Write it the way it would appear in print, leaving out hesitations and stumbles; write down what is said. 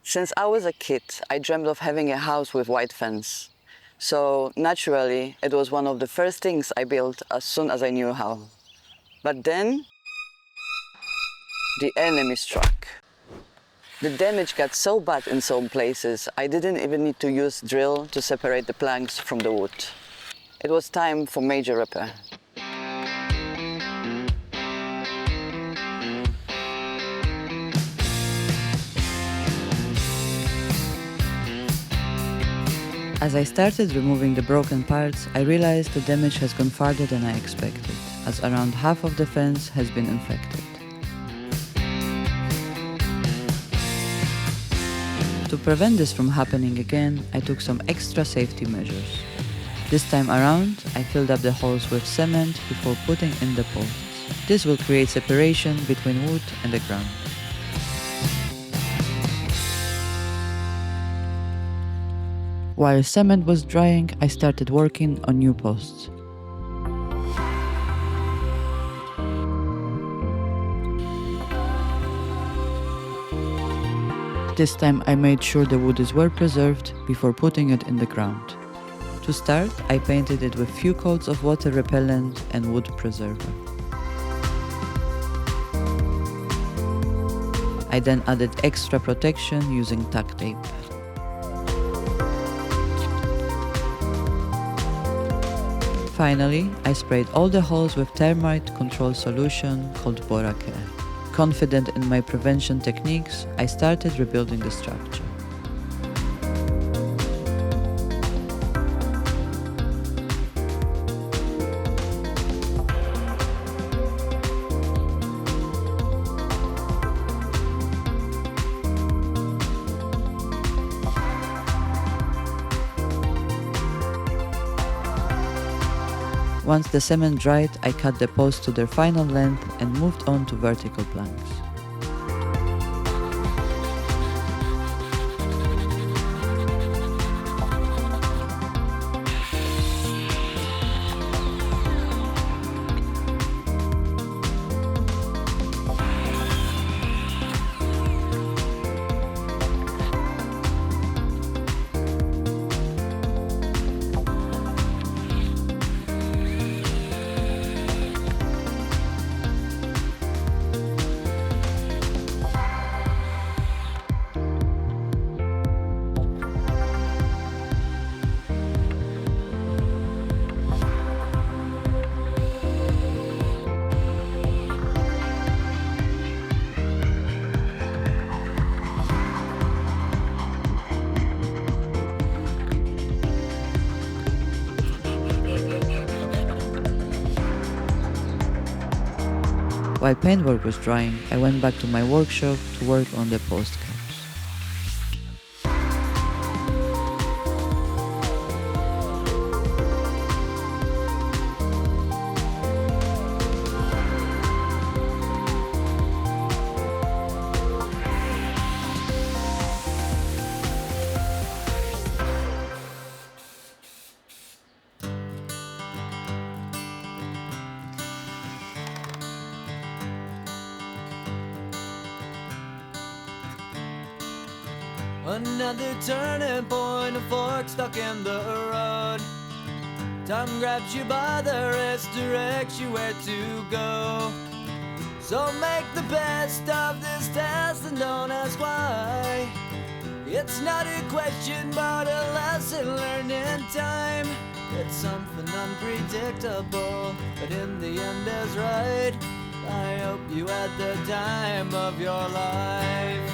Since I was a kid, I dreamed of having a house with white fence. So naturally, it was one of the first things I built as soon as I knew how. But then, the enemy struck. The damage got so bad in some places, I didn't even need to use drill to separate the planks from the wood. It was time for major repair. As I started removing the broken parts, I realized the damage has gone farther than I expected, as around half of the fence has been infected. To prevent this from happening again, I took some extra safety measures. This time around, I filled up the holes with cement before putting in the posts. This will create separation between wood and the ground. While cement was drying, I started working on new posts. This time I made sure the wood is well preserved before putting it in the ground. To start, I painted it with few coats of water repellent and wood preserver. I then added extra protection using tack tape. Finally, I sprayed all the holes with termite control solution called Boracare. Confident in my prevention techniques, I started rebuilding the structure. Once the cement dried, I cut the posts to their final length and moved on to vertical planks. While paintwork was drying, I went back to my workshop to work on the post caps. Another turning point, a fork stuck in the road. Time grabs you by the wrist, directs you where to go. So make the best of this test and don't ask why. It's not a question but a lesson learned in time. It's something unpredictable, but in the end is right. I hope you had the time of your life.